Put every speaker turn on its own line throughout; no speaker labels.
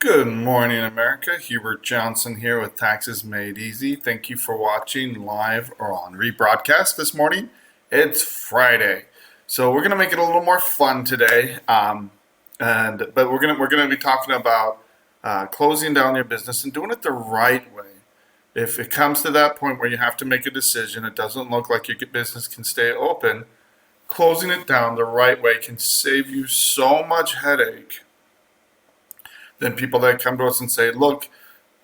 Good morning, America. Hubert Johnson here with Taxes Made Easy. Thank you for watching live or on rebroadcast this morning. It's Friday, so we're gonna make it a little more fun today. But we're gonna be talking about closing down your business and doing it the right way. If it comes to that point where you have to make a decision, it doesn't look like your business can stay open. Closing it down the right way can save you so much headache than people that come to us and say, look,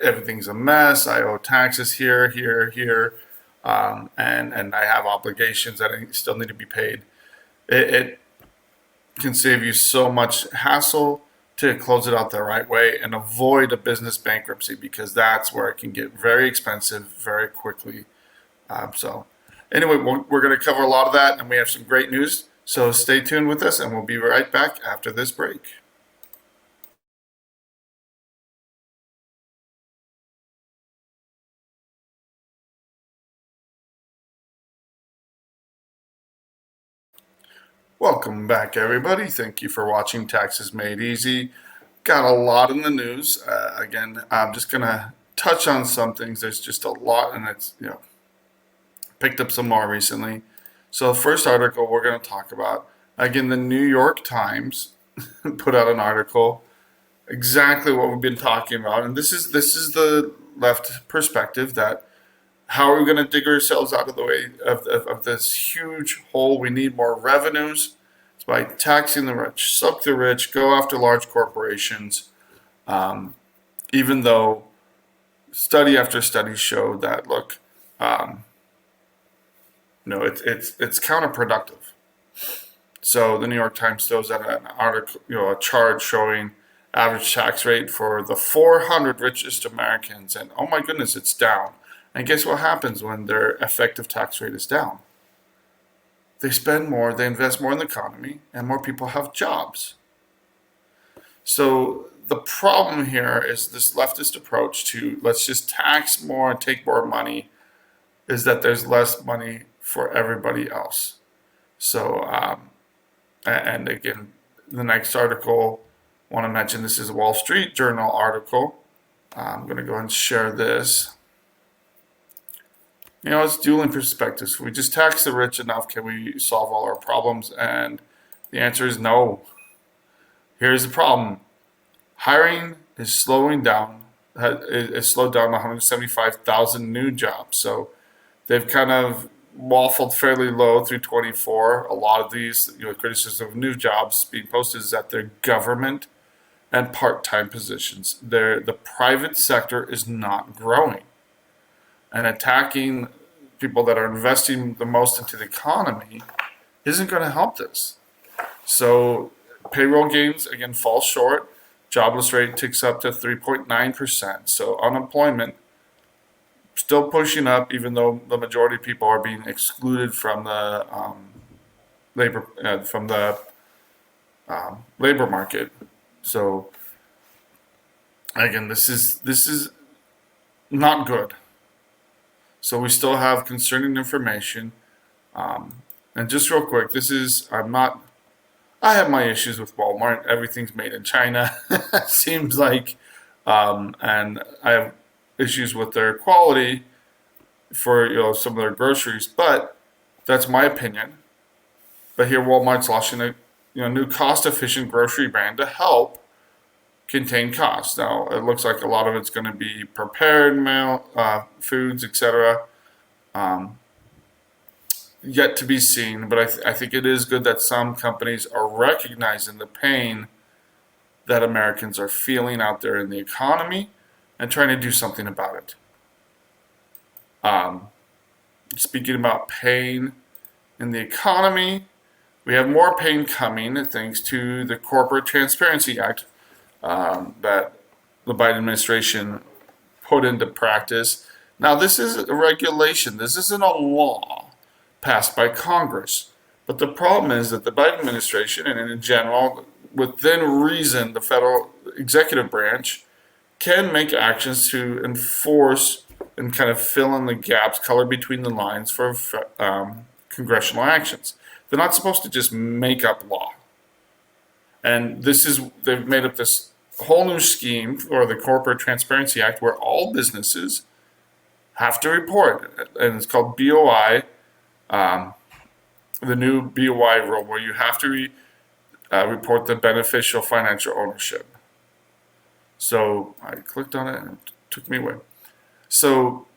everything's a mess. I owe taxes here, here, here, and I have obligations that still need to be paid. It can save you so much hassle to close it out the right way and avoid a business bankruptcy, because that's where it can get very expensive very quickly. So anyway, we're going to cover a lot of that, and we have some great news. So stay tuned with us, and we'll be right back after this break. Welcome back, everybody. Thank you for watching Taxes Made Easy. Got a lot in the news. Again, I'm just going to touch on some things. There's just a lot, and it's, picked up some more recently. So the first article we're going to talk about, again, the New York Times put out an article exactly what we've been talking about. And this is the left perspective, that how are we going to dig ourselves out of the way of this huge hole? We need more revenues. It's by taxing the rich, suck the rich, go after large corporations. Even though study after study showed that, look, it's counterproductive. So the New York Times throws out an article, a chart showing average tax rate for the 400 richest Americans, and oh my goodness, it's down. And guess what happens when their effective tax rate is down? They spend more, they invest more in the economy, and more people have jobs. So the problem here is this leftist approach to let's just tax more and take more money, is that there's less money for everybody else. So, and again, the next article, I want to mention, this is a Wall Street Journal article. I'm going to go ahead and share this. It's dueling perspectives. If we just tax the rich enough, can we solve all our problems? And the answer is no. Here's the problem. Hiring is slowing down. It's slowed down 175,000 new jobs. So they've kind of waffled fairly low through 24. A lot of these, criticism of new jobs being posted is that they're government and part-time positions. The private sector is not growing. And attacking people that are investing the most into the economy isn't going to help this. So payroll gains, again, fall short. Jobless rate ticks up to 3.9%. So unemployment still pushing up, even though the majority of people are being excluded from the labor market. So again, this is not good. So we still have concerning information. And just real quick, I have my issues with Walmart. Everything's made in China, seems like. And I have issues with their quality for, some of their groceries, but that's my opinion. But here Walmart's launching a, new cost-efficient grocery brand to help contain costs. Now, it looks like a lot of it's going to be prepared meal, foods, etc. Yet to be seen, but I think it is good that some companies are recognizing the pain that Americans are feeling out there in the economy and trying to do something about it. Speaking about pain in the economy, we have more pain coming thanks to the Corporate Transparency Act that the Biden administration put into practice. Now, this is a regulation. This isn't a law passed by Congress. But the problem is that the Biden administration, and in general, within reason, the federal executive branch can make actions to enforce and kind of fill in the gaps, color between the lines for congressional actions. They're not supposed to just make up law. And they've made up this whole new scheme for the Corporate Transparency Act where all businesses have to report, and it's called BOI, the new BOI rule, where you have to report the beneficial financial ownership. So I clicked on it and it took me away. So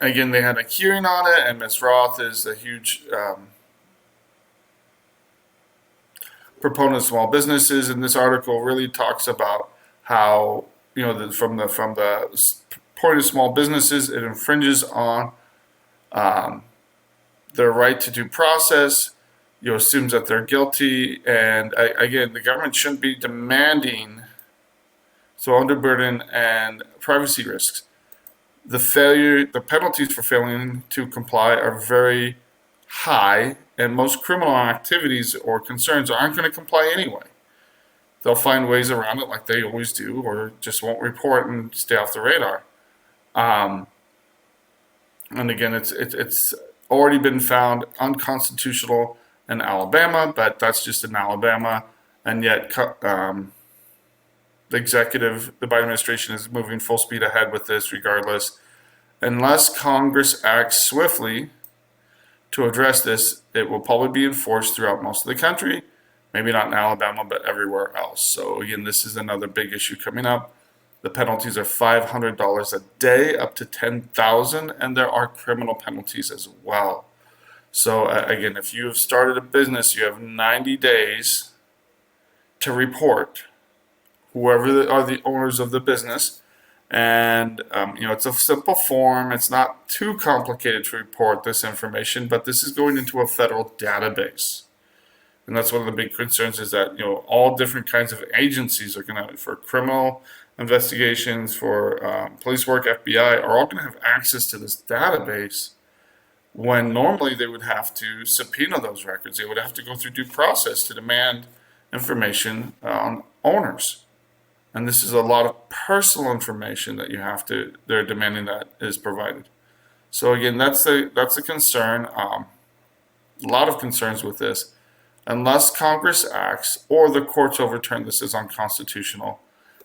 again, they had a hearing on it, and Ms. Roth is a huge proponent of small businesses, and this article really talks about how, from the point of small businesses, it infringes on their right to due process. Assumes that they're guilty, and again, the government shouldn't be demanding so underburden and privacy risks. The penalties for failing to comply are very high, and most criminal activities or concerns aren't going to comply anyway. They'll find ways around it like they always do, or just won't report and stay off the radar. And again, it's already been found unconstitutional in Alabama, but that's just in Alabama, and yet the Biden administration is moving full speed ahead with this regardless. Unless Congress acts swiftly to address this, it will probably be enforced throughout most of the country. Maybe not in Alabama, but everywhere else. So again, this is another big issue coming up. The penalties are $500 a day, up to $10,000, and there are criminal penalties as well. So again, if you have started a business, you have 90 days to report whoever are the owners of the business. And, it's a simple form. It's not too complicated to report this information, but this is going into a federal database. And that's one of the big concerns, is that, all different kinds of agencies are going to, for criminal investigations, for police work, FBI, are all going to have access to this database, when normally they would have to subpoena those records. They would have to go through due process to demand information on owners. And this is a lot of personal information that they're demanding that is provided. So again, that's a concern. A lot of concerns with this. Unless Congress acts or the courts overturn this as unconstitutional,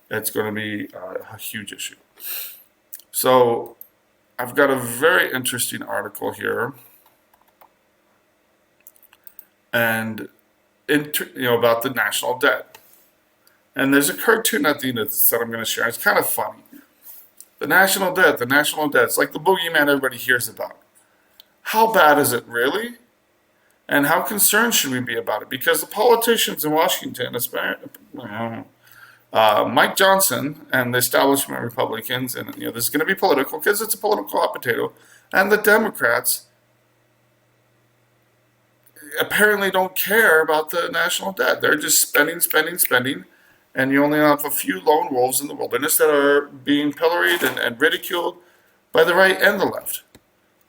it's going to be a huge issue. So I've got a very interesting article here, and about the national debt. And there's a cartoon at the end of this that I'm going to share. It's kind of funny. The national debt. It's like the boogeyman everybody hears about. How bad is it really? And how concerned should we be about it? Because the politicians in Washington, Mike Johnson and the establishment Republicans, and this is going to be political because it's a political hot potato, and the Democrats apparently don't care about the national debt. They're just spending. And you only have a few lone wolves in the wilderness that are being pilloried and ridiculed by the right and the left.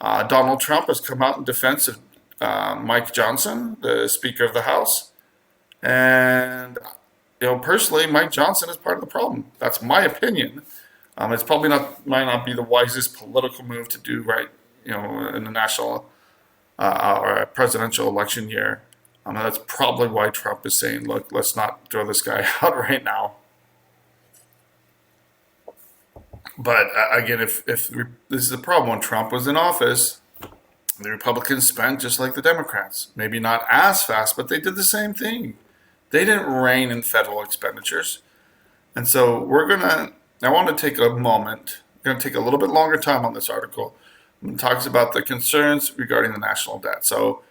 Donald Trump has come out in defense of Mike Johnson, the Speaker of the House. And, personally, Mike Johnson is part of the problem. That's my opinion. It's probably might not be the wisest political move to do right, in the national or presidential election year. That's probably why Trump is saying, look, let's not throw this guy out right now. But again, if this is the problem, when Trump was in office, the Republicans spent just like the Democrats. Maybe not as fast, but they did the same thing. They didn't rein in federal expenditures. And so I want to take a moment. I'm going to take a little bit longer time on this article. It talks about the concerns regarding the national debt. So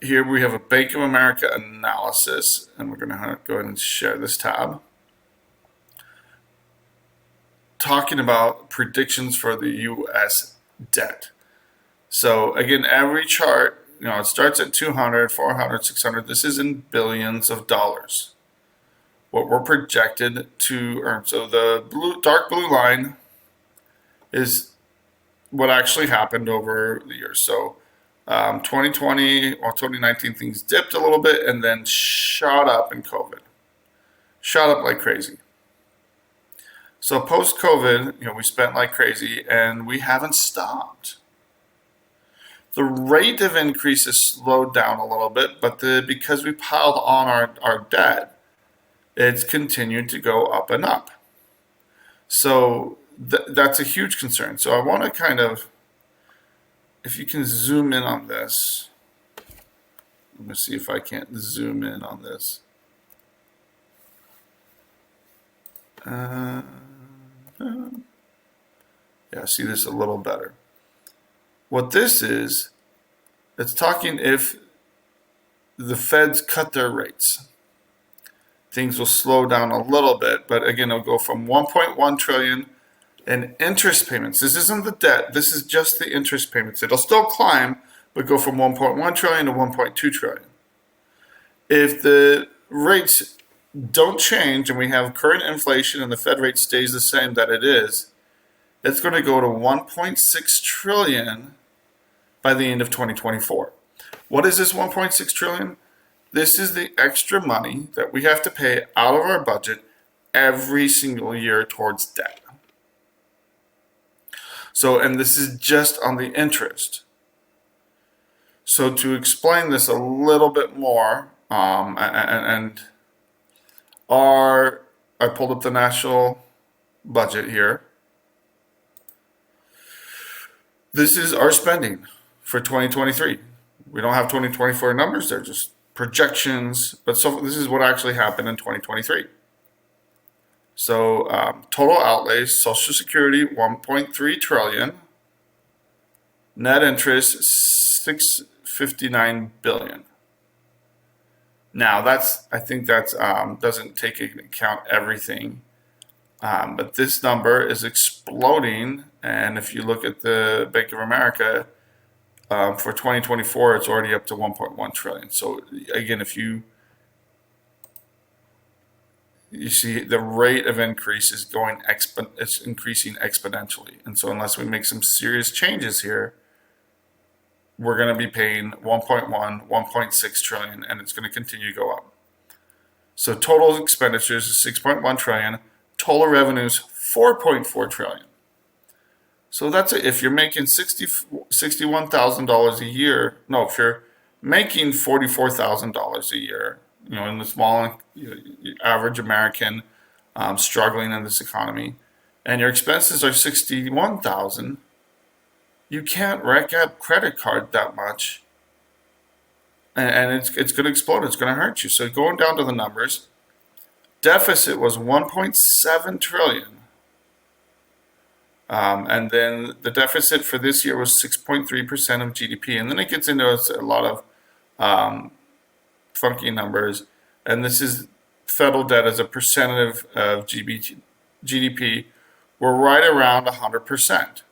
here we have a Bank of America analysis, and we're going to go ahead and share this tab, talking about predictions for the U.S. debt. So again, every chart, it starts at 200, 400, 600. This is in billions of dollars, what we're projected to earn. So the dark blue line is what actually happened over the years. So 2020 or 2019, things dipped a little bit and then shot up in COVID. Shot up like crazy. So post-COVID, we spent like crazy and we haven't stopped. The rate of increase has slowed down a little bit, but because we piled on our debt, it's continued to go up and up. So that's a huge concern. So I want to kind of, if you can zoom in on this, let me see if I can't zoom in on this. Yeah, see this a little better. What this is, it's talking if the feds cut their rates, things will slow down a little bit, but again, it'll go from 1.1 trillion in interest payments. This isn't the debt, this is just the interest payments. It'll still climb, but go from 1.1 trillion to 1.2 trillion. If the rates don't change and we have current inflation and the Fed rate stays the same that it is, it's going to go to 1.6 trillion by the end of 2024. What is this 1.6 trillion? This is the extra money that we have to pay out of our budget every single year towards debt. So, and this is just on the interest. So to explain this a little bit more, I pulled up the national budget here. This is our spending for 2023. We don't have 2024 numbers, they're just projections, but so this is what actually happened in 2023. So total outlays, Social Security, 1.3 trillion, net interest, 659 billion. Now I think that's doesn't take into account everything, but this number is exploding. And if you look at the Bank of America, for 2024, it's already up to 1.1 trillion. So again, if you see the rate of increase is it's increasing exponentially. And so unless we make some serious changes here, we're going to be paying 1.1, 1.6 trillion, and it's going to continue to go up. So total expenditures is 6.1 trillion, total revenues 4.4 trillion. So that's it. If you're making $61,000 a year, no, if you're making $44,000 a year, in the small, average American struggling in this economy, and your expenses are 61,000, you can't rack up credit card that much, and it's going to explode. It's going to hurt you. So going down to the numbers, deficit was 1.7 trillion. And then the deficit for this year was 6.3% of GDP. And then it gets into a lot of funky numbers. And this is federal debt as a percentage of GDP. We're right around 100%.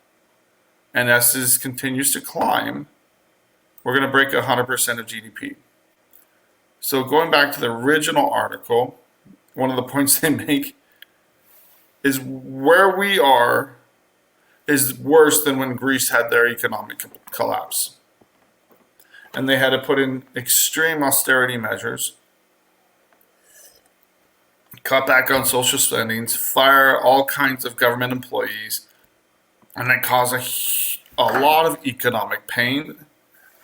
And as this continues to climb, we're going to break 100% of GDP. So going back to the original article, one of the points they make is where we are is worse than when Greece had their economic collapse. And they had to put in extreme austerity measures, cut back on social spendings, fire all kinds of government employees, and that caused a lot of economic pain.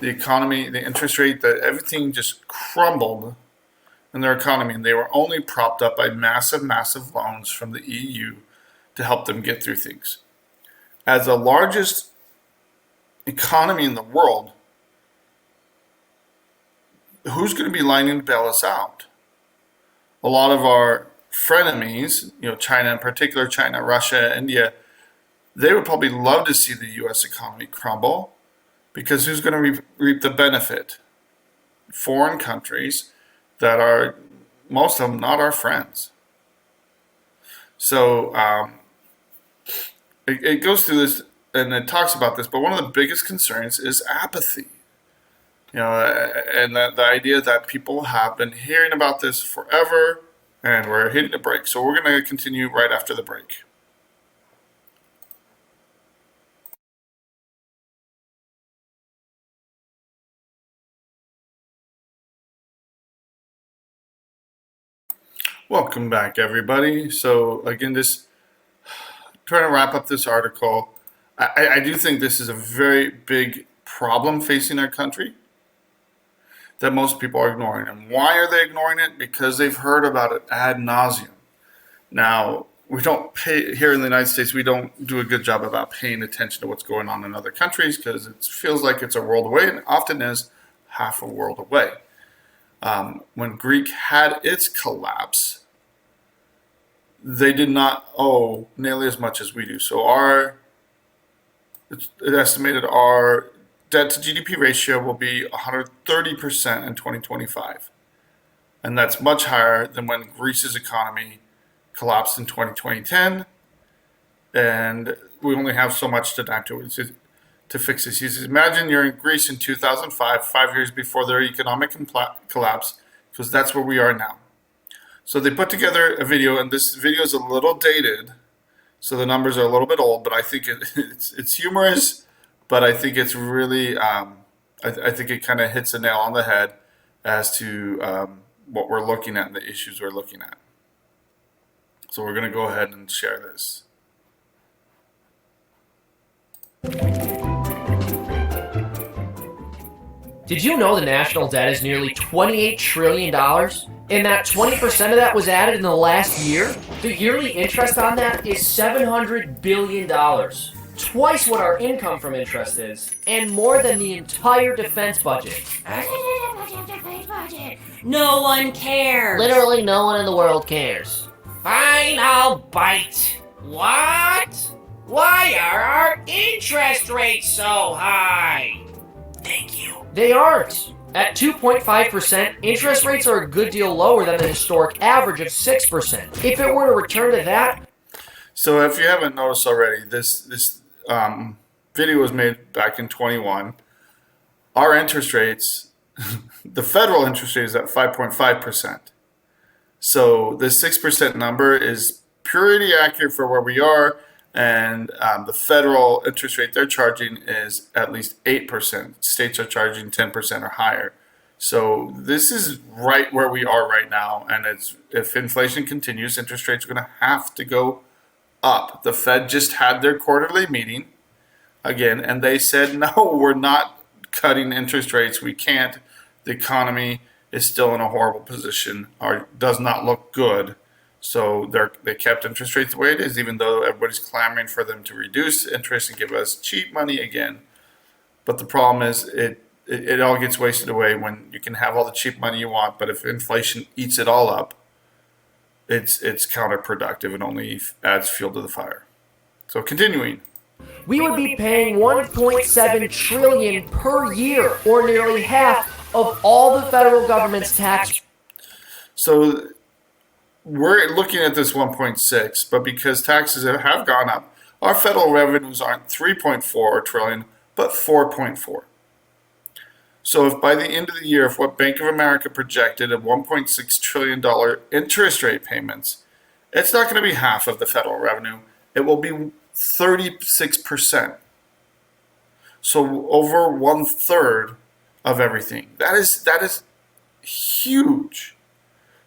The economy, the interest rate, everything just crumbled in their economy, and they were only propped up by massive, massive loans from the EU to help them get through things. As the largest economy in the world, who's going to be lining to bail us out? A lot of our frenemies, China in particular, China, Russia, India, they would probably love to see the U.S. economy crumble, because who's going to reap the benefit? Foreign countries that are, most of them, not our friends. So it goes through this, and it talks about this, but one of the biggest concerns is apathy. And the idea that people have been hearing about this forever, and we're hitting a break. So we're going to continue right after the break. Welcome back, everybody. So again, just trying to wrap up this article. I do think this is a very big problem facing our country. that most people are ignoring. And why are they ignoring it? Because they've heard about it ad nauseum. Now, we don't pay here in the United States. We don't do a good job about paying attention to what's going on in other countries because it feels like it's a world away, and often is half a world away. When Greek had its collapse, they did not owe nearly as much as we do. So it's estimated our debt to GDP ratio will be 130% in 2025, and that's much higher than when Greece's economy collapsed in 2010, and we only have so much time to fix this. He says, imagine you're in Greece in 2005, 5 years before their economic collapse, because that's where we are now. So they put together a video, and this video is a little dated, so the numbers are a little bit old, but I think it's humorous, but I think it's really, I think it kind of hits a nail on the head as to what we're looking at and the issues we're looking at. So we're going to go ahead and share this.
Did you know the national debt is nearly $28 trillion? And that 20% of that was added in the last year? The yearly interest on that is $700 billion. Twice what our income from interest is, and more than the entire defense budget.
No one cares.
Literally no one in the world cares.
Fine, I'll bite. What? Why are our interest rates so high? Thank you.
They aren't. At 2.5%, interest rates are a good deal lower than the historic average of 6%. If it were to return to that...
So if you haven't noticed already, this video was made back in 21. Our interest rates, the federal interest rate is at 5.5%. So the 6% number is pretty accurate for where we are, and the federal interest rate they're charging is at least 8%. States are charging 10% or higher. So this is right where we are right now, and if inflation continues, interest rates are going to have to go up. The Fed just had their quarterly meeting again, and they said, no, we're not cutting interest rates. We can't. The economy is still in a horrible position, or does not look good. So they kept interest rates the way it is, even though everybody's clamoring for them to reduce interest and give us cheap money again. But the problem is it all gets wasted away when you can have all the cheap money you want, but if inflation eats it all up, it's counterproductive and only adds fuel to the fire. So continuing.
We would be paying $1.7 trillion per year, or nearly half of all the federal government's tax.
So we're looking at this 1.6, but because taxes have gone up, our federal revenues aren't 3.4 trillion, but 4.4. So if by the end of the year, if what Bank of America projected of $1.6 trillion interest rate payments, it's not going to be half of the federal revenue. It will be 36%. So over 1/3 of everything. That is huge.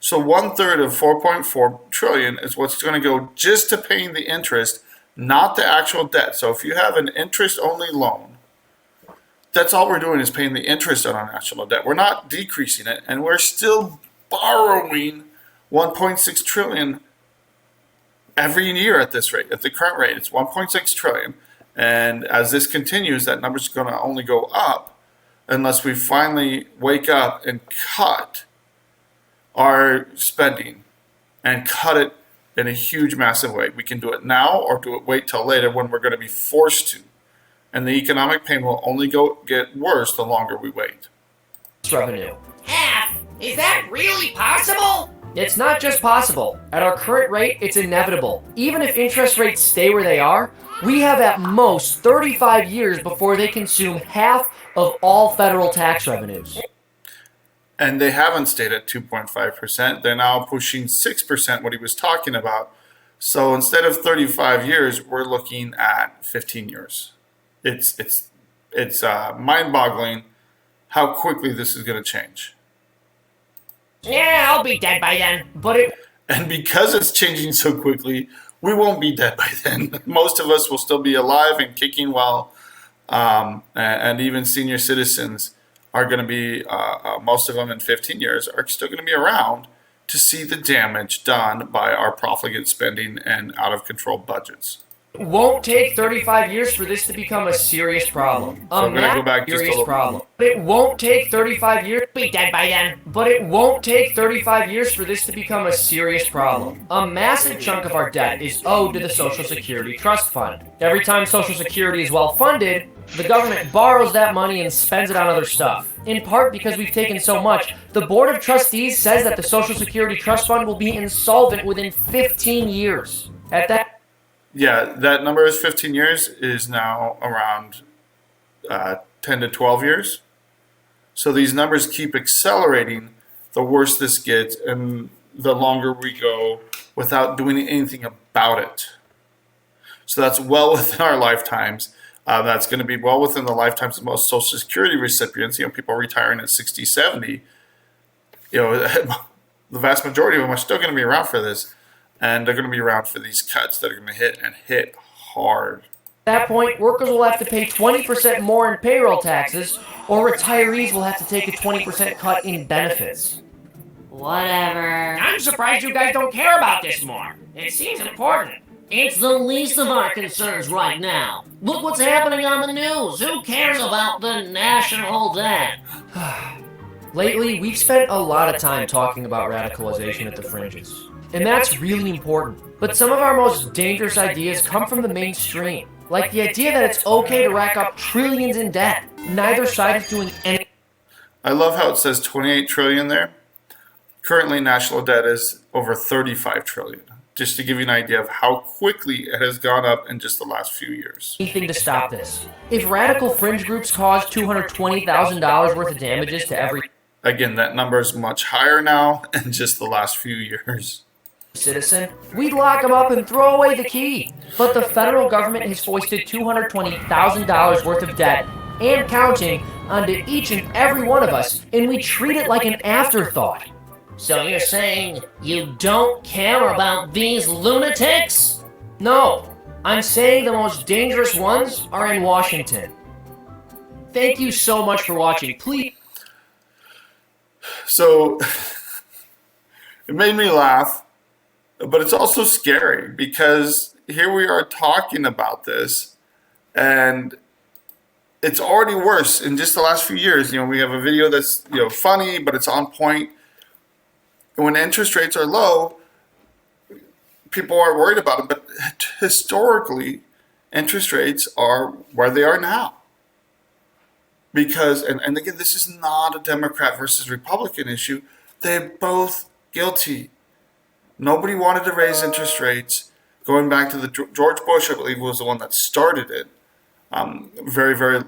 So 1/3 of 4.4 trillion is what's going to go just to paying the interest, not the actual debt. So if you have an interest-only loan, that's all we're doing is paying the interest on our national debt. We're not decreasing it, and we're still borrowing 1.6 trillion every year at this rate. At the current rate, it's 1.6 trillion. And as this continues, that number's going to only go up unless we finally wake up and cut our spending and cut it in a huge, massive way. We can do it now or wait till later when we're going to be forced to. And the economic pain will only get worse the longer we wait.
Revenue.
Half? Is that really possible?
It's not just possible. At our current rate, it's inevitable. Even if interest rates stay where they are, we have at most 35 years before they consume half of all federal tax revenues.
And they haven't stayed at 2.5%. They're now pushing 6%, what he was talking about. So instead of 35 years, we're looking at 15 years. It's mind-boggling how quickly this is going to change.
Yeah, I'll be dead by then.
And because it's changing so quickly, we won't be dead by then. Most of us will still be alive and kicking well, and even senior citizens are going to be, most of them in 15 years, are still going to be around to see the damage done by our profligate spending and out of control budgets.
It won't take 35 years for this to become a serious problem.
So I'm going to go back just a
serious
little.
problem. But it won't take 35 years.
Be dead by then.
But it won't take 35 years for this to become a serious problem. A massive chunk of our debt is owed to the Social Security Trust Fund. Every time Social Security is well funded, the government borrows that money and spends it on other stuff. In part because we've taken so much, the Board of Trustees says that the Social Security Trust Fund will be insolvent within 15 years. At that
Yeah, that number is 15 years, is now around 10 to 12 years. So these numbers keep accelerating the worse this gets and the longer we go without doing anything about it. So that's well within our lifetimes. That's going to be well within the lifetimes of most Social Security recipients. People retiring at 60, 70. The vast majority of them are still going to be around for this. And they're going to be around for these cuts that are going to hit hard.
At that point, workers will have to pay 20% more in payroll taxes, or retirees will have to take a 20% cut in benefits.
Whatever. I'm surprised you guys don't care about this more. It seems important.
It's the least of our concerns right now. Look what's happening on the news. Who cares about the national debt?
Lately, we've spent a lot of time talking about radicalization at the fringes. And that's really important. But some of our most dangerous ideas come from the mainstream. Like the idea that it's okay to rack up trillions in debt. Neither side is doing anything.
I love how it says 28 trillion there. Currently, national debt is over 35 trillion. Just to give you an idea of how quickly it has gone up in just the last few years.
Anything to stop this. If radical fringe groups cause $220,000 worth of damages to every
Again, that number is much higher now in just the last few years.
Citizen, we'd lock them up and throw away the key. But the federal government has foisted $220,000 worth of debt and counting onto each and every one of us, and we treat it like an afterthought.
So you're saying you don't care about these lunatics?
No, I'm saying the most dangerous ones are in Washington. Thank you so much for watching. Please.
So it made me laugh, but it's also scary because here we are talking about this and it's already worse in just the last few years. We have a video that's, funny, but it's on point. And when interest rates are low, people aren't worried about it. But historically, interest rates are where they are now. Because, and again, this is not a Democrat versus Republican issue. They're both guilty. Nobody wanted to raise interest rates. Going back to the George Bush, I believe, was the one that started it. Very, very,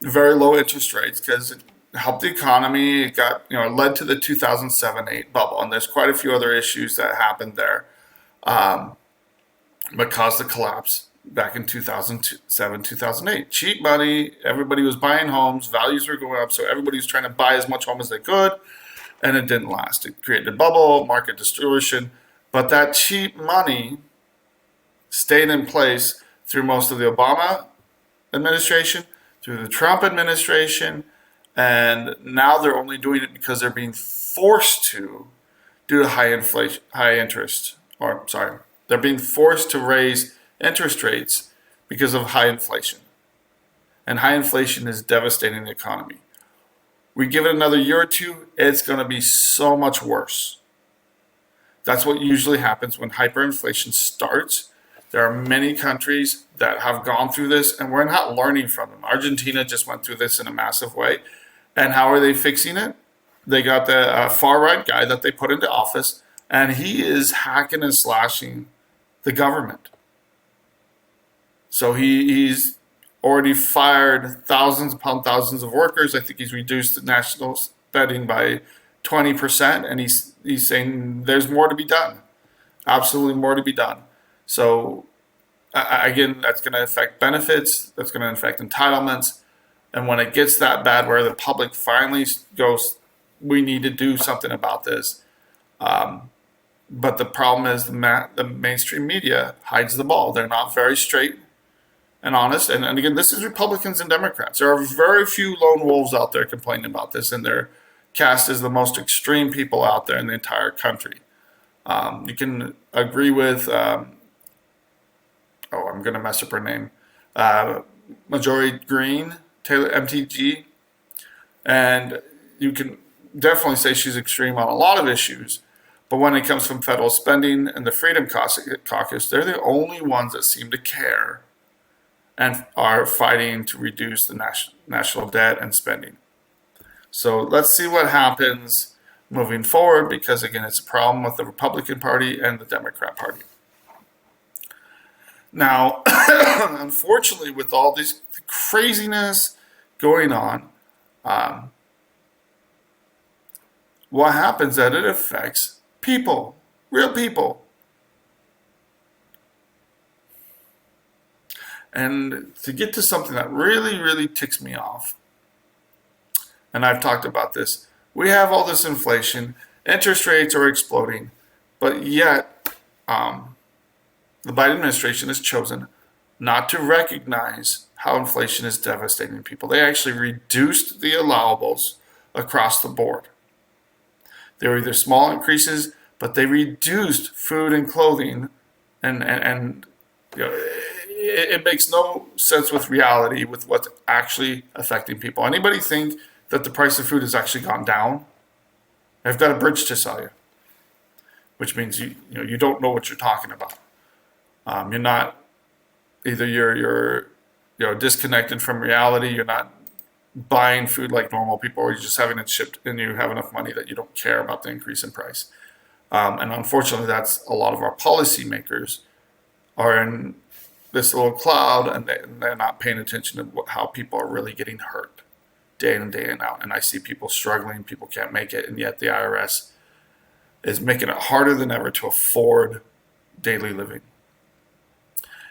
very low interest rates because it helped the economy. It got, it led to the 2007-8 bubble. And there's quite a few other issues that happened there, but caused the collapse back in 2007, 2008. Cheap money, everybody was buying homes, values were going up, so everybody was trying to buy as much home as they could, and it didn't last. It created a bubble, market distortion, but that cheap money stayed in place through most of the Obama administration, through the Trump administration, and now they're only doing it because they're being forced to due to high inflation, they're being forced to raise interest rates because of high inflation. And high inflation is devastating the economy. We give it another year or two, it's going to be so much worse. That's what usually happens when hyperinflation starts. There are many countries that have gone through this, and we're not learning from them. Argentina just went through this in a massive way. And how are they fixing it? They got the far-right guy that they put into office, and he is hacking and slashing the government. So he's already fired thousands upon thousands of workers. I think he's reduced the national spending by 20%, and he's saying there's more to be done. Absolutely more to be done. So again, that's going to affect benefits. That's going to affect entitlements. And when it gets that bad where the public finally goes, we need to do something about this. But the problem is the mainstream media hides the ball. They're not very straight. and honest. And again, this is Republicans and Democrats. There are very few lone wolves out there complaining about this, and they're cast as the most extreme people out there in the entire country. You can agree with, I'm going to mess up her name, Majority Green, Taylor MTG, and you can definitely say she's extreme on a lot of issues. But when it comes from federal spending and the Freedom Caucus, they're the only ones that seem to care and are fighting to reduce the national debt and spending. So let's see what happens moving forward, because again, it's a problem with the Republican Party and the Democrat Party. Now, unfortunately, with all this craziness going on, what happens is that it affects people, real people. And to get to something that really, really ticks me off, and I've talked about this, we have all this inflation, interest rates are exploding, but yet the Biden administration has chosen not to recognize how inflation is devastating people. They actually reduced the allowables across the board. They were either small increases, but they reduced food and clothing, and you know, it makes no sense with reality with what's actually affecting people. Anybody think that the price of food has actually gone down? I've got a bridge to sell you, which means you don't know what you're talking about. You're not either you're disconnected from reality. You're not buying food like normal people, or you're just having it shipped and you have enough money that you don't care about the increase in price. And unfortunately, that's a lot of our policymakers are in this little cloud, and they're not paying attention to how people are really getting hurt day in and day out. And I see people struggling, people can't make it, and yet the IRS is making it harder than ever to afford daily living.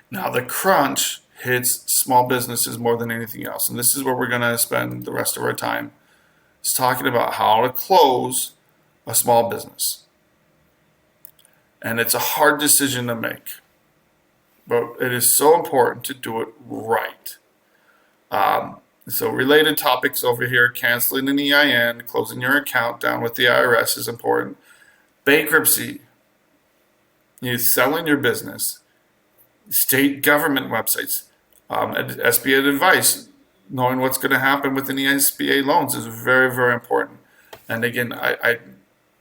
Now, the crunch hits small businesses more than anything else, and this is where we're going to spend the rest of our time, is talking about how to close a small business. And it's a hard decision to make, but it is so important to do it right. So related topics over here: canceling an EIN, closing your account down with the IRS is important. Bankruptcy, selling your business, state government websites, SBA advice, knowing what's going to happen with any SBA loans is very, very important. And again,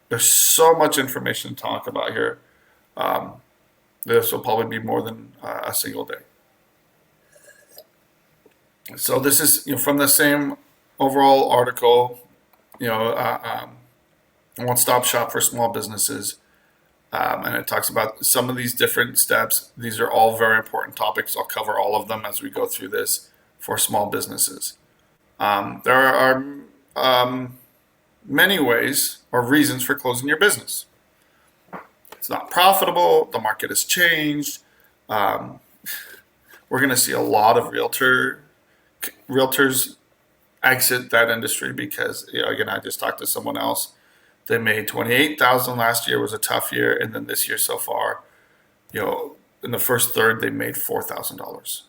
there's so much information to talk about here. This will probably be more than a single day. So this is from the same overall article, one-stop shop for small businesses. And it talks about some of these different steps. These are all very important topics. I'll cover all of them as we go through this for small businesses. There are many ways or reasons for closing your business. It's not profitable. The market has changed. We're going to see a lot of realtors exit that industry because, again, I just talked to someone else. They made $28,000 last year. Was a tough year, and then this year so far, in the first third, they made $4,000.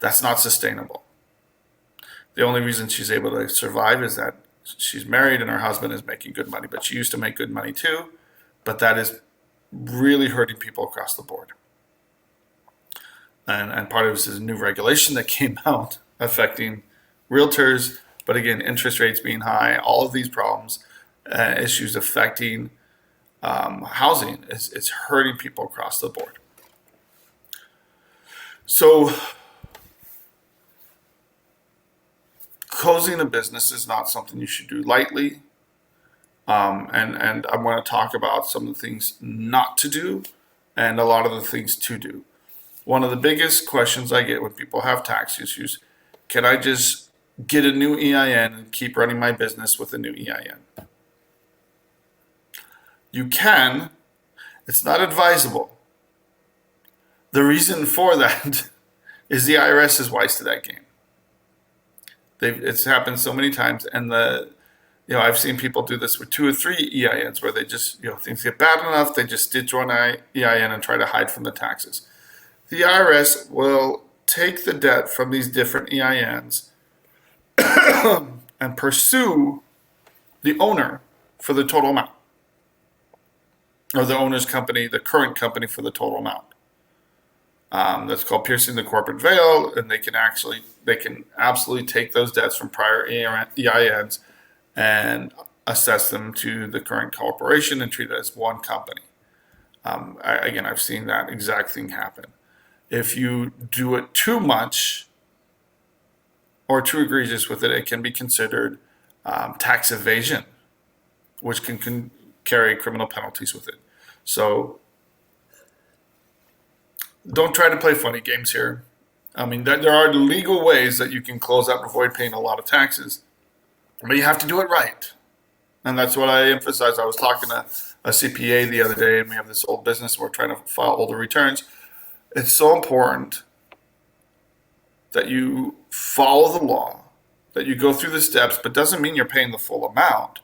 That's not sustainable. The only reason she's able to survive is that she's married and her husband is making good money. But she used to make good money too. But that is really hurting people across the board. And part of this is a new regulation that came out affecting realtors. But again, interest rates being high, all of these problems, issues affecting housing, it's hurting people across the board. So closing a business is not something you should do lightly. And I'm going to talk about some of the things not to do and a lot of the things to do. One of the biggest questions I get when people have tax issues: can I just get a new EIN and keep running my business with a new EIN? You can. It's not advisable. The reason for that is the IRS is wise to that game. It's happened so many times, and I've seen people do this with 2 or 3 EINs where they just, things get bad enough, they just stitch one EIN and try to hide from the taxes. the IRS will take the debt from these different EINs and pursue the owner for the total amount, or the owner's company, the current company, for the total amount. That's called piercing the corporate veil, and they can absolutely take those debts from prior EINs and assess them to the current corporation and treat it as one company. I've seen that exact thing happen. If you do it too much or too egregious with it, it can be considered tax evasion, which can carry criminal penalties with it. So don't try to play funny games here. I mean, there are legal ways that you can close out and avoid paying a lot of taxes, but you have to do it right. And that's what I emphasize. I was talking to a CPA the other day, and we have this old business. We're trying to file older returns. It's so important that you follow the law, that you go through the steps, but doesn't mean you're paying the full amount.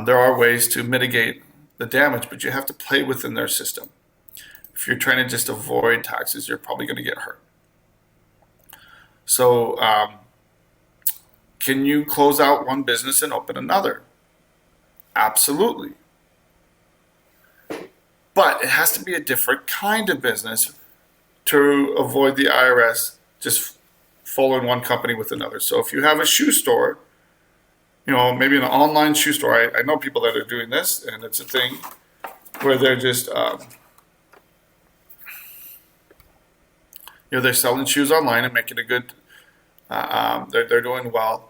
There are ways to mitigate the damage, but you have to play within their system. If you're trying to just avoid taxes, you're probably going to get hurt. So, can you close out one business and open another? Absolutely. But it has to be a different kind of business to avoid the IRS just following one company with another. So if you have a shoe store, maybe an online shoe store, I know people that are doing this, and it's a thing where they're just, they're selling shoes online and making a good, they're doing well.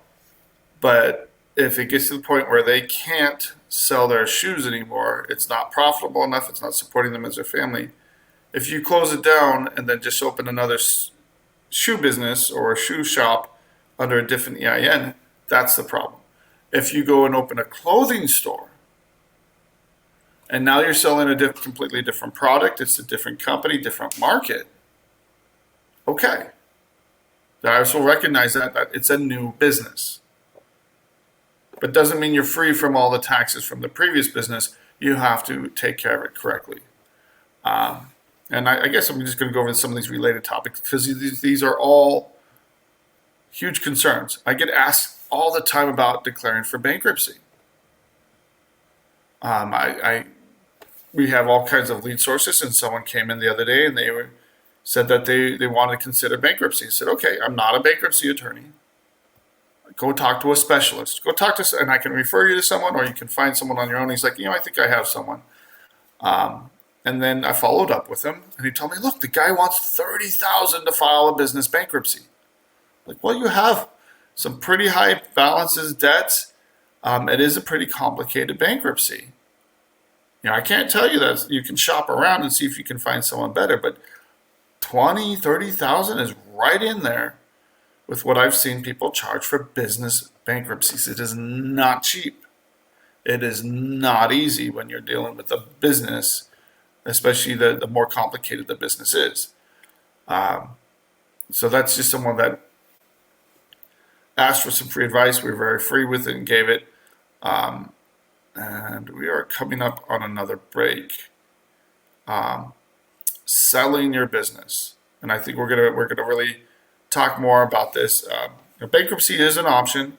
But if it gets to the point where they can't sell their shoes anymore, it's not profitable enough, it's not supporting them as their family. If you close it down and then just open another shoe business or a shoe shop under a different EIN, that's the problem. If you go and open a clothing store and now you're selling a completely different product, it's a different company, different market, okay. The IRS will recognize that it's a new business. But doesn't mean you're free from all the taxes from the previous business. You have to take care of it correctly. And I guess I'm just going to go over some of these related topics because these are all huge concerns. I get asked all the time about declaring for bankruptcy. We have all kinds of lead sources, and someone came in the other day and said that they wanted to consider bankruptcy. I said, okay, I'm not a bankruptcy attorney. Go talk to a specialist. Go talk to, and I can refer you to someone, or you can find someone on your own. He's like, I think I have someone. And then I followed up with him, and he told me, look, the guy wants $30,000 to file a business bankruptcy. Like, well, you have some pretty high balances, debts. It is a pretty complicated bankruptcy. I can't tell you that you can shop around and see if you can find someone better, but $20,000, $30,000 is right in there with what I've seen people charge for business bankruptcies. It is not cheap. It is not easy when you're dealing with a business, especially the more complicated the business is. So that's just someone that asked for some free advice. We were very free with it and gave it. And we are coming up on another break. Selling your business. And I think we're gonna really talk more about this. Bankruptcy is an option,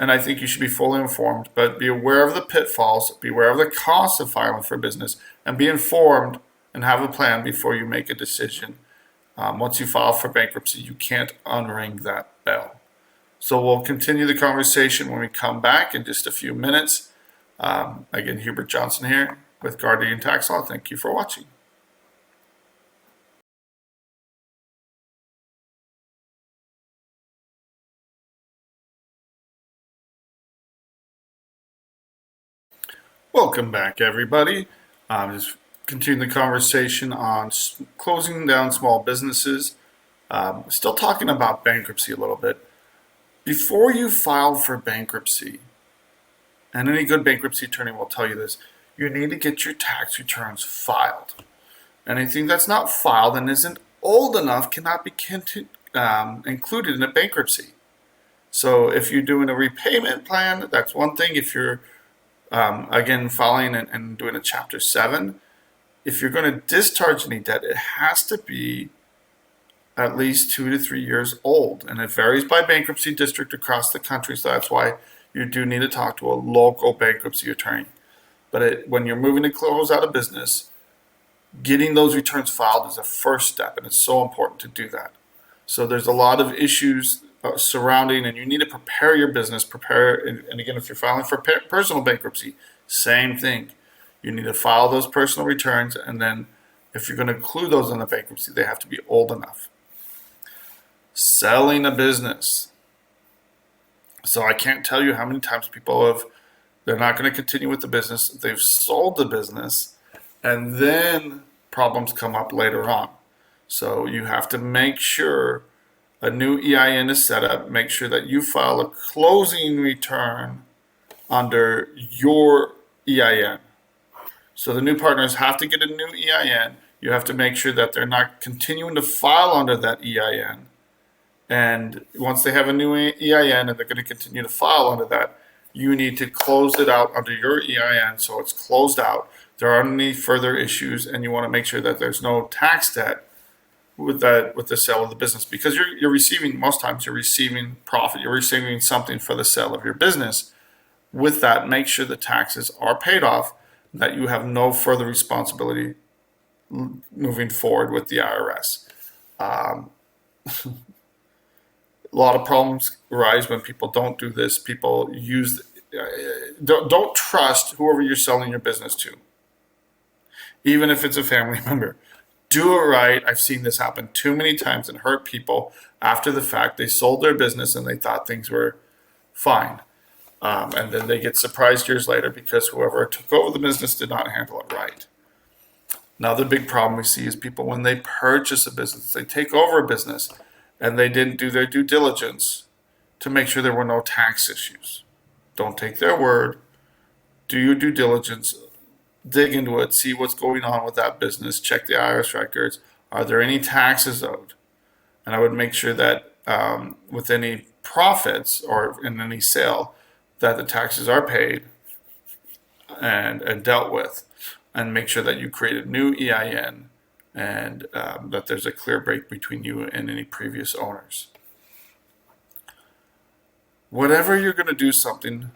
and I think you should be fully informed, but be aware of the pitfalls, be aware of the costs of filing for business, and be informed and have a plan before you make a decision. Once you file for bankruptcy, you can't unring that bell. So we'll continue the conversation when we come back in just a few minutes. Again, Hubert Johnson here with Guardian Tax Law. Thank you for watching. Welcome back, everybody. Just continuing the conversation on closing down small businesses. Still talking about bankruptcy a little bit. Before you file for bankruptcy, and any good bankruptcy attorney will tell you this, you need to get your tax returns filed. Anything that's not filed and isn't old enough cannot be included in a bankruptcy. So if you're doing a repayment plan, that's one thing. If you're, again, filing and doing a Chapter 7, if you're going to discharge any debt, it has to be at least 2 to 3 years old. And it varies by bankruptcy district across the country. So that's why you do need to talk to a local bankruptcy attorney. But when you're moving to close out a business, getting those returns filed is a first step, and it's so important to do that. So there's a lot of issues surrounding, and you need to prepare your business, and again, if you're filing for personal bankruptcy, same thing. You need to file those personal returns, and then if you're going to include those in the bankruptcy, they have to be old enough. Selling a business. So I can't tell you how many times they're not going to continue with the business. They've sold the business, and then problems come up later on. So you have to make sure a new EIN is set up. Make sure that you file a closing return under your EIN. So the new partners have to get a new EIN. You have to make sure that they're not continuing to file under that EIN. And once they have a new EIN and they're going to continue to file under that, you need to close it out under your EIN so it's closed out. There aren't any further issues, and you want to make sure that there's no tax debt with the sale of the business, because you're receiving, most times you're receiving profit, you're receiving something for the sale of your business. With that, make sure the taxes are paid off, that you have no further responsibility moving forward with the IRS. A lot of problems arise when people don't do this. People don't trust whoever you're selling your business to, even if it's a family member. Do it right. I've seen this happen too many times and hurt people after the fact. They sold their business and they thought things were fine. And then they get surprised years later because whoever took over the business did not handle it right. Another big problem we see is people, when they purchase a business, they take over a business and they didn't do their due diligence to make sure there were no tax issues. Don't take their word. Do your due diligence. Dig into it. See what's going on with that business. Check the IRS records. Are there any taxes owed? And I would make sure that with any profits or in any sale, that the taxes are paid and dealt with. And make sure that you create a new EIN and that there's a clear break between you and any previous owners. Whatever you're going to do something,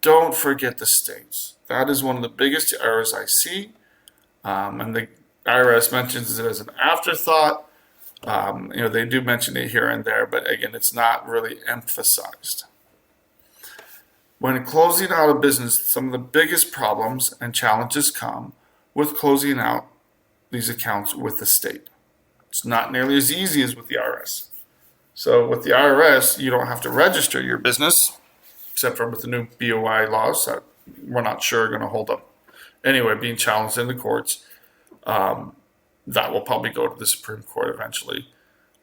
don't forget the states. That is one of the biggest errors I see. And the IRS mentions it as an afterthought. They do mention it here and there, but again, it's not really emphasized. When closing out a business, some of the biggest problems and challenges come with closing out these accounts with the state. It's not nearly as easy as with the IRS. So with the IRS, you don't have to register your business, except for with the new BOI laws that we're not sure are going to hold up. Anyway, being challenged in the courts, that will probably go to the Supreme Court eventually,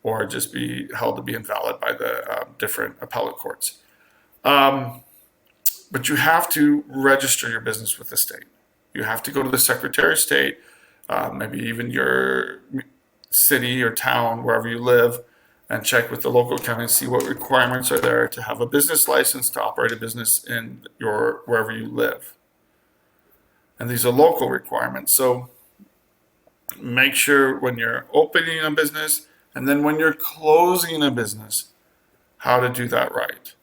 or just be held to be invalid by the different appellate courts. But you have to register your business with the state. You have to go to the Secretary of State, maybe even your city or town, wherever you live, and check with the local county and see what requirements are there to have a business license to operate a business in wherever you live. And these are local requirements. So make sure when you're opening a business and then when you're closing a business, how to do that right.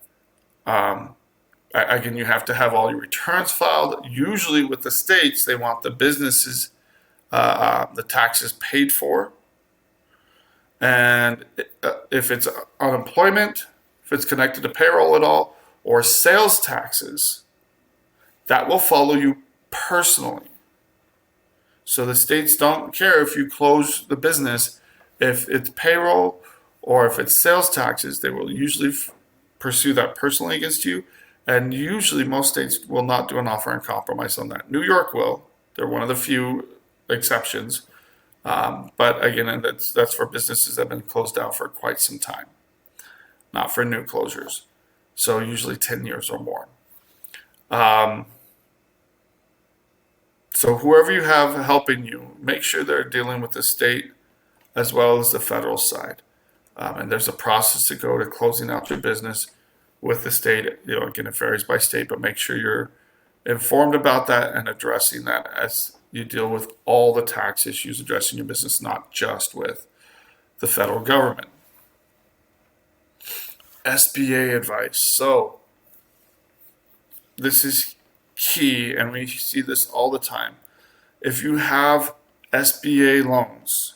Again, you have to have all your returns filed. Usually with the states, they want the businesses, the taxes paid for. And if it's unemployment, if it's connected to payroll at all, or sales taxes, that will follow you personally. So the states don't care if you close the business. If it's payroll or if it's sales taxes, they will usually pursue that personally against you. And usually most states will not do an offer and compromise on that. New York will. They're one of the few exceptions. But again, and that's for businesses that have been closed down for quite some time, not for new closures. So usually 10 years or more. So whoever you have helping you, make sure they're dealing with the state as well as the federal side. And there's a process to go to closing out your business with the state. Again, it varies by state, but make sure you're informed about that and addressing that as you deal with all the tax issues addressing your business, not just with the federal government. SBA advice. So this is key, and we see this all the time. If you have SBA loans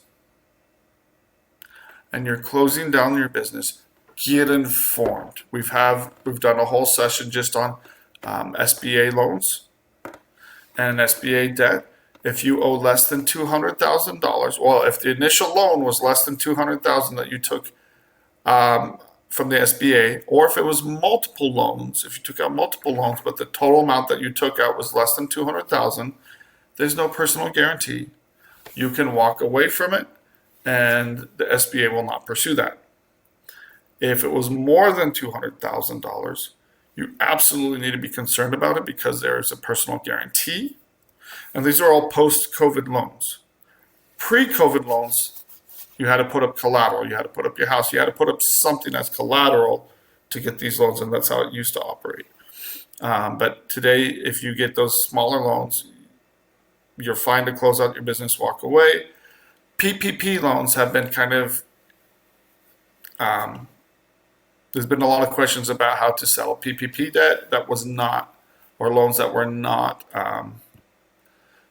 and you're closing down your business, get informed. We've done a whole session just on SBA loans and SBA debt. If you owe less than $200,000, well, if the initial loan was less than $200,000 that you took from the SBA, or if it was multiple loans, if you took out multiple loans, but the total amount that you took out was less than $200,000, there's no personal guarantee. You can walk away from it, and the SBA will not pursue that. If it was more than $200,000, you absolutely need to be concerned about it because there is a personal guarantee. And these are all post-COVID loans. Pre-COVID loans, you had to put up collateral. You had to put up your house. You had to put up something as collateral to get these loans, and that's how it used to operate. But today, if you get those smaller loans, you're fine to close out your business, walk away. PPP loans have been kind of, there's been a lot of questions about how to settle PPP debt that was not, or loans that were not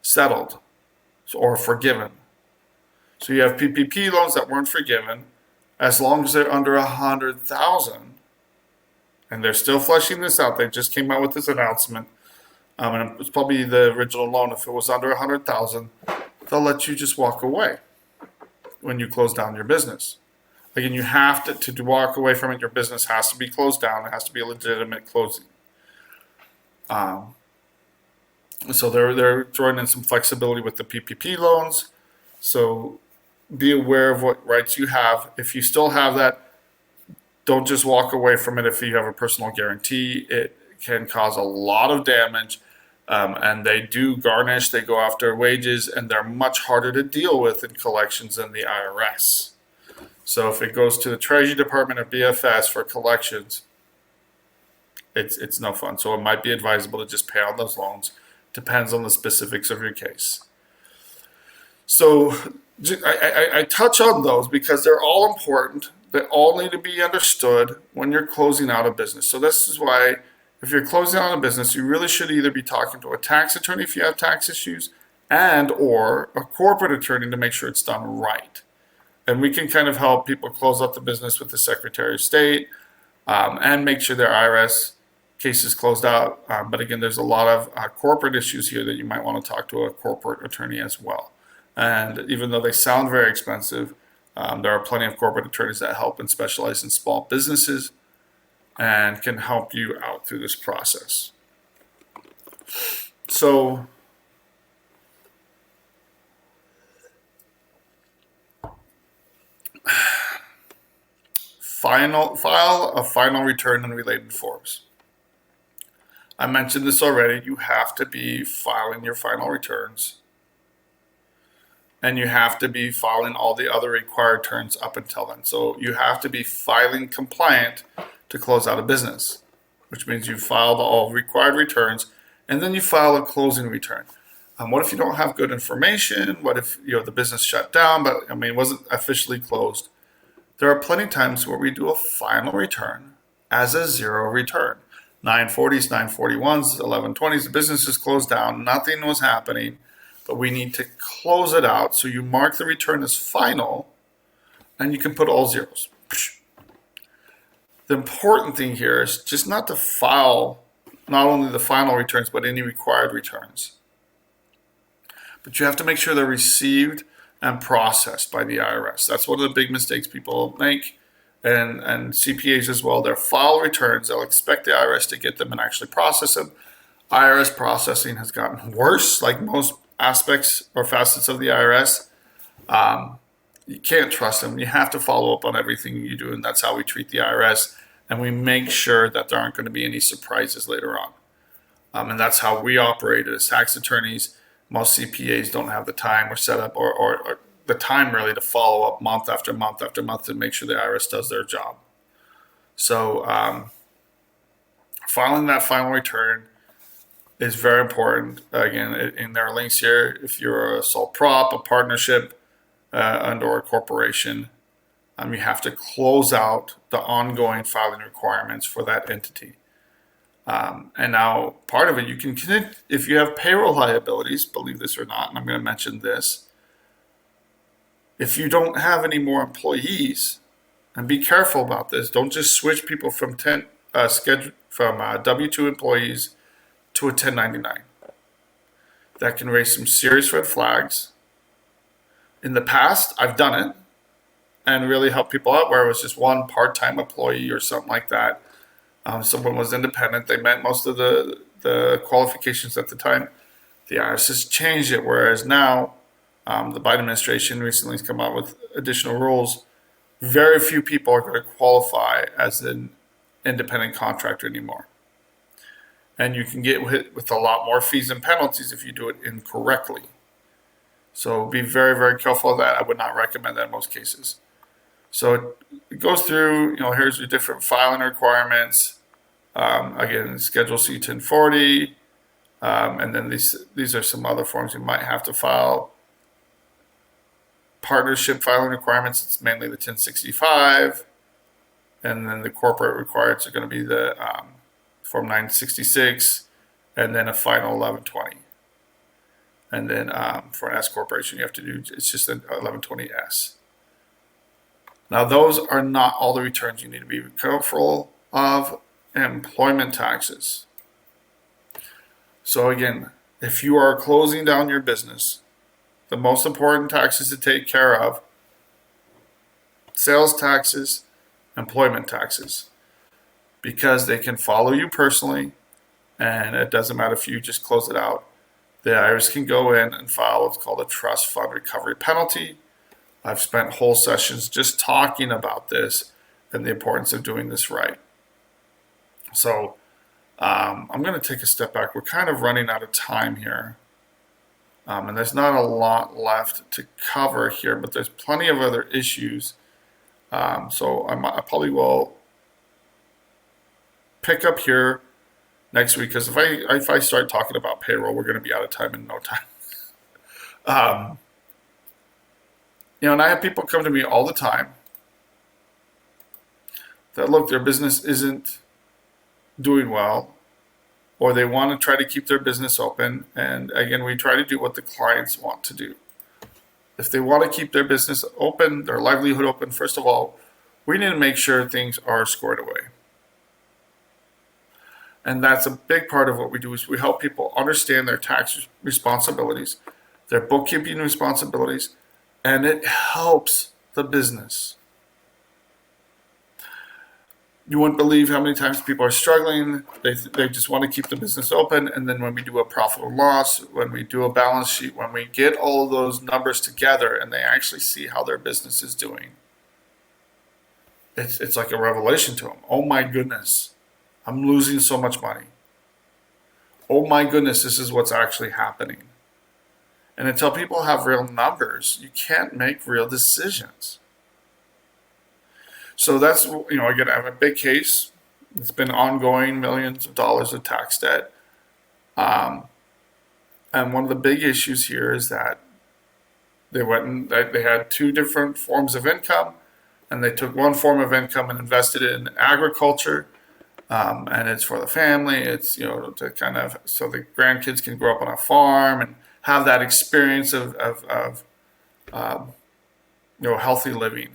settled or forgiven. So you have PPP loans that weren't forgiven, as long as they're under 100,000, and they're still fleshing this out. They just came out with this announcement, and it's probably the original loan. If it was under 100,000, they'll let you just walk away when you close down your business. Again, you have to walk away from it. Your business has to be closed down. It has to be a legitimate closing. So they're throwing in some flexibility with the PPP loans. So be aware of what rights you have. If you still have that, don't just walk away from it if you have a personal guarantee. It can cause a lot of damage, and they do garnish. They go after wages, and they're much harder to deal with in collections than the IRS. So if it goes to the Treasury Department or BFS for collections, it's no fun. So it might be advisable to just pay on those loans. Depends on the specifics of your case. So I touch on those because they're all important. They all need to be understood when you're closing out a business. So this is why if you're closing out a business, you really should either be talking to a tax attorney if you have tax issues, and or a corporate attorney to make sure it's done right. And we can kind of help people close out the business with the Secretary of State and make sure their IRS case is closed out. But again, there's a lot of corporate issues here that you might want to talk to a corporate attorney as well. And even though they sound very expensive, there are plenty of corporate attorneys that help and specialize in small businesses and can help you out through this process. So file a final return and related forms. I mentioned this already. You have to be filing your final returns, and you have to be filing all the other required returns up until then. So you have to be filing compliant to close out a business, which means you filed all required returns, and then you file a closing return. What if you don't have good information? What if the business shut down, but it wasn't officially closed? There are plenty of times where we do a final return as a zero return. 940s, 941s, 1120s, the business is closed down, nothing was happening, but we need to close it out. So you mark the return as final, and you can put all zeros. The important thing here is just not to file not only the final returns, but any required returns. But you have to make sure they're received and processed by the IRS. That's one of the big mistakes people make, and CPAs as well. Their file returns, they'll expect the IRS to get them and actually process them. IRS processing has gotten worse, like most aspects or facets of the IRS. You can't trust them. You have to follow up on everything you do, and that's how we treat the IRS. And we make sure that there aren't going to be any surprises later on. And that's how we operate as tax attorneys. Most CPAs don't have the time or setup or the time really to follow up month after month after month to make sure the IRS does their job. So filing that final return, is very important. Again, in their links here, if you're a sole prop, a partnership, and/or a corporation, you have to close out the ongoing filing requirements for that entity. And now part of it, you can connect, if you have payroll liabilities, believe this or not, and I'm going to mention this, if you don't have any more employees, and be careful about this, don't just switch people from W-2 employees to a 1099. That can raise some serious red flags. In the past, I've done it and really helped people out where it was just one part-time employee or something like that. Someone was independent. They met most of the qualifications at the time. The IRS has changed it, whereas now the Biden administration recently has come out with additional rules. Very few people are going to qualify as an independent contractor anymore. And you can get hit with a lot more fees and penalties if you do it incorrectly. So be very, very careful of that. I would not recommend that in most cases. So it goes through, here's your different filing requirements. Again, Schedule C 1040. And then these are some other forms you might have to file. Partnership filing requirements, it's mainly the 1065. And then the corporate requirements are going to be the Form 966, and then a final 1120. And then for an S corporation, you have to do, it's just an 1120S. Now, those are not all the returns you need to be careful of. Employment taxes. So again, if you are closing down your business, the most important taxes to take care of: sales taxes, employment taxes, because they can follow you personally, and it doesn't matter if you just close it out. The IRS can go in and file what's called a trust fund recovery penalty. I've spent whole sessions just talking about this and the importance of doing this right. So I'm going to take a step back. We're kind of running out of time here. And there's not a lot left to cover here, but there's plenty of other issues. So I probably will pick up here next week, because if I start talking about payroll, we're going to be out of time in no time. And I have people come to me all the time that, look, their business isn't doing well, or they want to try to keep their business open. And again, we try to do what the clients want to do. If they want to keep their business open, their livelihood open, first of all, we need to make sure things are squared away. And that's a big part of what we do, is we help people understand their tax responsibilities, their bookkeeping responsibilities, and it helps the business. You wouldn't believe how many times people are struggling. They just want to keep the business open. And then when we do a profit and loss, when we do a balance sheet, when we get all of those numbers together and they actually see how their business is doing, it's like a revelation to them. Oh my goodness, I'm losing so much money. Oh my goodness, this is what's actually happening. And until people have real numbers, you can't make real decisions. So that's, again, I have a big case. It's been ongoing, millions of dollars of tax debt. And one of the big issues here is that they had two different forms of income, and they took one form of income and invested it in agriculture. And it's for the family. It's, to kind of, so the grandkids can grow up on a farm and have that experience of healthy living.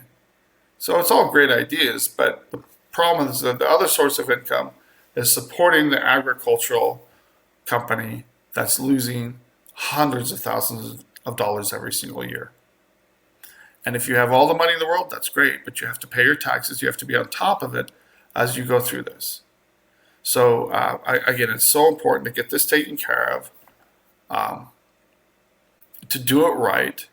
So it's all great ideas, but the problem is that the other source of income is supporting the agricultural company that's losing hundreds of thousands of dollars every single year. And if you have all the money in the world, that's great, but you have to pay your taxes. You have to be on top of it as you go through this. So again, it's so important to get this taken care of, to do it right,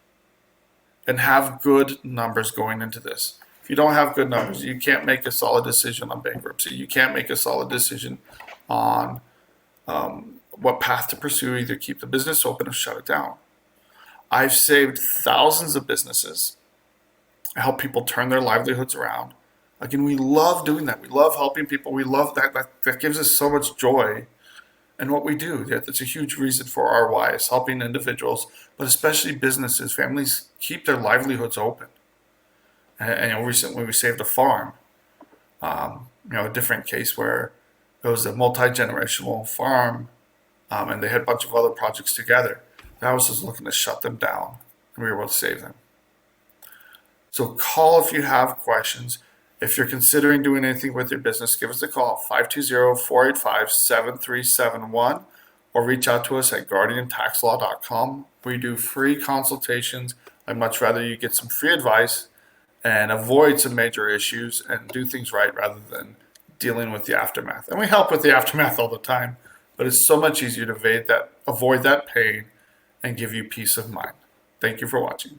and have good numbers going into this. If you don't have good numbers, you can't make a solid decision on bankruptcy. You can't make a solid decision on what path to pursue, either keep the business open or shut it down. I've saved thousands of businesses. I help people turn their livelihoods around. Again, we love doing that. We love helping people. We love that. That gives us so much joy. and what we do. That's a huge reason for our why, is helping individuals, but especially businesses, families keep their livelihoods open. And recently we saved a farm. A different case where it was a multi-generational farm, and they had a bunch of other projects together. The house was looking to shut them down, and we were able to save them. So call if you have questions. If you're considering doing anything with your business, give us a call, 520-485-7371, or reach out to us at guardiantaxlaw.com. We do free consultations. I'd much rather you get some free advice and avoid some major issues and do things right rather than dealing with the aftermath. And we help with the aftermath all the time, but it's so much easier to avoid that pain and give you peace of mind. Thank you for watching.